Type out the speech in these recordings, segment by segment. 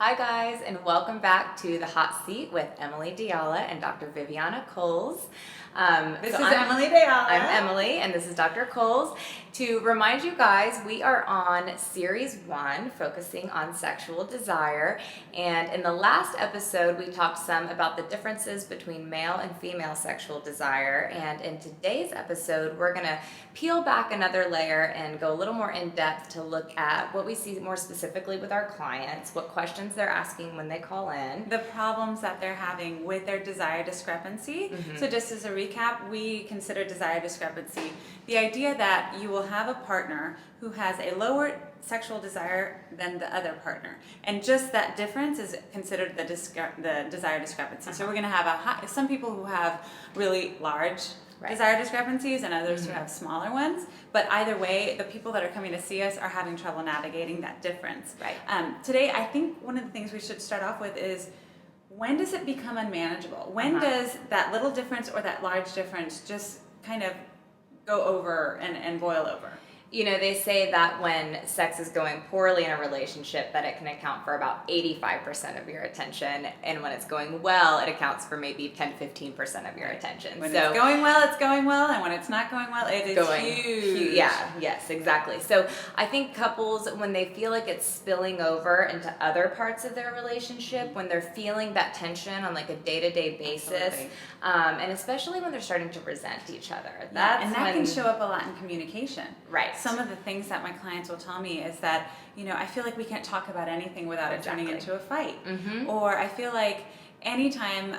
Hi guys, and welcome back to The Hot Seat with Emily Diala and Dr. Viviana Coles. This is Emily Diala. I'm Emily, and this is Dr. Coles. To remind you guys, we are on Series 1, focusing on sexual desire. And in the last episode, we talked some about the differences between male and female sexual desire. And in today's episode, we're going to peel back another layer and go a little more in depth to look at what we see more specifically with our clients, what questions they're asking when they call in, The problems that they're having with their desire discrepancy. So just as a recap, we consider desire discrepancy the idea that you will have a partner who has a lower sexual desire than the other partner, and just that difference is considered the desire discrepancy. So we're going to have some people who have really large desire discrepancies and others who have smaller ones, but either way, the people that are coming to see us are having trouble navigating that difference. Today, I think one of the things we should start off with is, when does it become unmanageable? When does that little difference or that large difference just kind of go over and boil over? You know, they say that when sex is going poorly in a relationship, that it can account for about 85% of your attention, and when it's going well, it accounts for maybe 10-15% of your attention. When it's going well, it's going well, and when it's not going well, it is huge. Yeah, yes, exactly. So I think couples, when they feel like it's spilling over into other parts of their relationship, when they're feeling that tension on like a day-to-day basis, and especially when they're starting to resent each other, that can show up a lot in communication. Right. Some of the things that my clients will tell me is that, I feel like we can't talk about anything without it turning into a fight. Or I feel like anytime,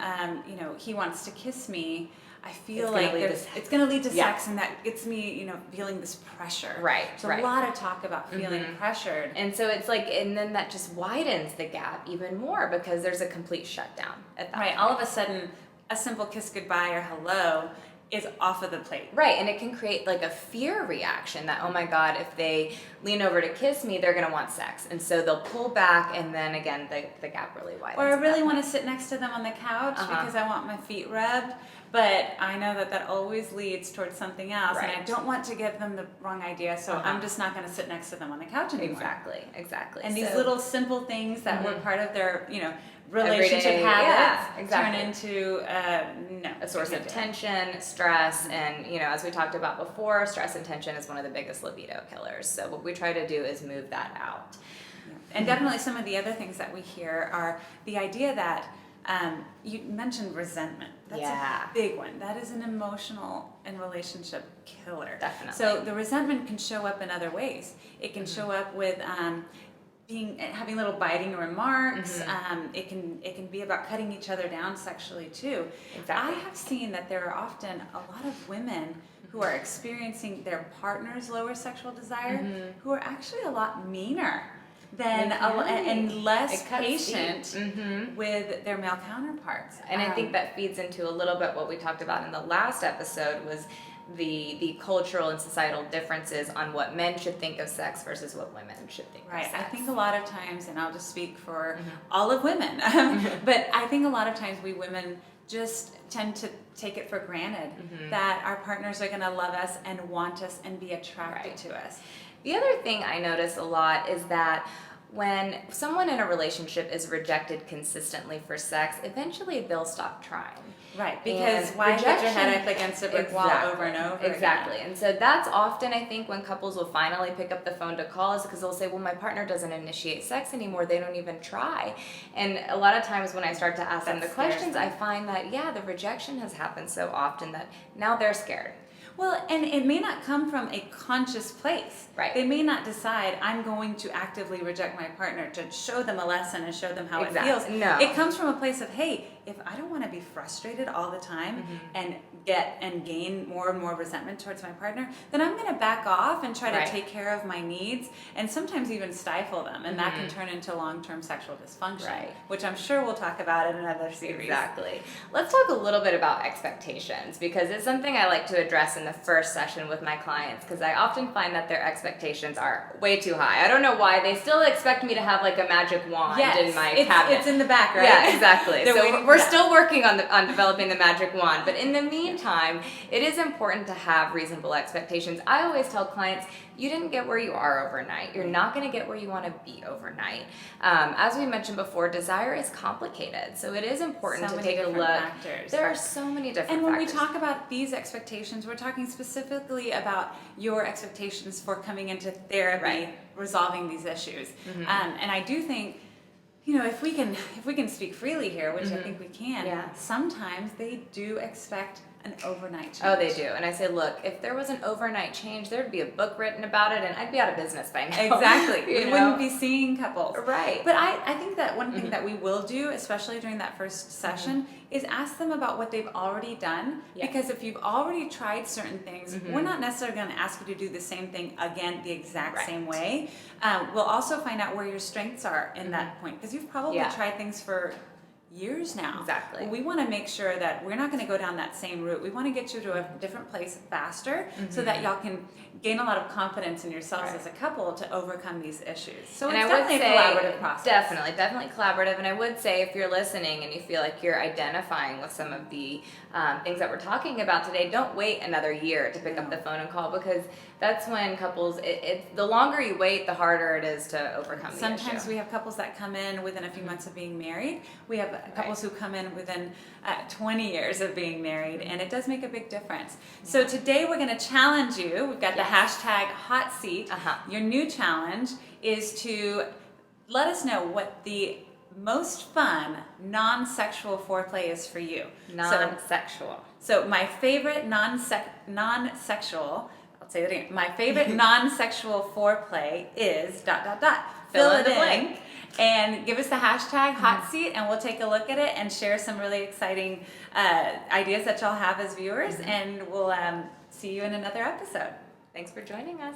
he wants to kiss me, I feel like it's going to lead to sex, and that gets me, feeling this pressure. Right. So a lot of talk about feeling pressured. And so it's like, and then that just widens the gap even more because there's a complete shutdown at that point. All of a sudden, a simple kiss goodbye or hello is off of the plate. Right, and it can create like a fear reaction that, oh my God, if they lean over to kiss me, they're gonna want sex. And so they'll pull back, and then again, the gap really widens. Or I really want to sit next to them on the couch because I want my feet rubbed, but I know that always leads towards something else, and I don't want to give them the wrong idea, so I'm just not gonna sit next to them on the couch anymore. Exactly. And these little simple things that were part of their, relationship habits turn into a source of tension, stress, and as we talked about before, stress and tension is one of the biggest libido killers. So what we try to do is move that out. And definitely some of the other things that we hear are the idea that you mentioned resentment. That's a big one. That is an emotional and relationship killer. Definitely. So the resentment can show up in other ways. It can show up with having little biting remarks. It can be about cutting each other down sexually too. Exactly. I have seen that there are often a lot of women who are experiencing their partner's lower sexual desire who are actually a lot meaner than and less patient with their male counterparts. And I think that feeds into a little bit what we talked about in the last episode was the cultural and societal differences on what men should think of sex versus what women should think of sex. I think a lot of times, and I'll just speak for all of women, but I think a lot of times we women just tend to take it for granted that our partners are going to love us and want us and be attracted to us. The other thing I notice a lot is that when someone in a relationship is rejected consistently for sex, eventually they'll stop trying. Right, because why hit your head up against a brick wall over and over again? And so that's often, I think, when couples will finally pick up the phone to call us, because they'll say, well, my partner doesn't initiate sex anymore. They don't even try. And a lot of times when I start to ask them the questions, I find that, the rejection has happened so often that now they're scared. Well, and it may not come from a conscious place. Right. They may not decide, I'm going to actively reject my partner to show them a lesson and show them how it feels. No. It comes from a place of, hey, if I don't want to be frustrated all the time and gain more and more resentment towards my partner, then I'm going to back off and try to take care of my needs and sometimes even stifle them. And that can turn into long-term sexual dysfunction, which I'm sure we'll talk about in another series. Exactly. Let's talk a little bit about expectations, because it's something I like to address in the first session with my clients, because I often find that their expectations are way too high. I don't know why. They still expect me to have like a magic wand in my cabinet. It's in the back, right? Yeah, exactly. They're waiting we're still working on developing the magic wand. But in the meantime, it is important to have reasonable expectations. I always tell clients, you didn't get where you are overnight. You're not going to get where you want to be overnight. As we mentioned before, desire is complicated, so it is important to take a look. Factors. There are so many different And when factors. we talk about these expectations, we're talking specifically about your expectations for coming into therapy, resolving these issues. And I do think, if we can speak freely here, which I think we can, sometimes they do expect an overnight change. Oh, they do. And I say, look, if there was an overnight change, there'd be a book written about it and I'd be out of business by now. Exactly. We wouldn't be seeing couples. Right. But I think that one thing that we will do, especially during that first session, is ask them about what they've already done. Yeah. Because if you've already tried certain things, we're not necessarily going to ask you to do the same thing again the exact same way. We'll also find out where your strengths are in that point. Because you've probably tried things for years now. Exactly. We want to make sure that we're not going to go down that same route. We want to get you to a different place faster so that y'all can gain a lot of confidence in yourselves as a couple to overcome these issues. So it's definitely a collaborative process. Definitely collaborative. And I would say if you're listening and you feel like you're identifying with some of the things that we're talking about today, don't wait another year to pick up the phone and call, because that's when couples, the longer you wait, the harder it is to overcome the issue. Sometimes we have couples that come in within a few months of being married. We have couples who come in within 20 years of being married, and it does make a big difference. So today we're going to challenge you. We've got the hashtag hot seat. Your new challenge is to let us know what the most fun non-sexual foreplay is for you. Non-sexual. So my favorite non-sexual, I'll say that again. My favorite non-sexual foreplay is ... Fill in the blank. And give us the hashtag hot seat, and we'll take a look at it and share some really exciting ideas that y'all have as viewers. And we'll see you in another episode. Thanks for joining us.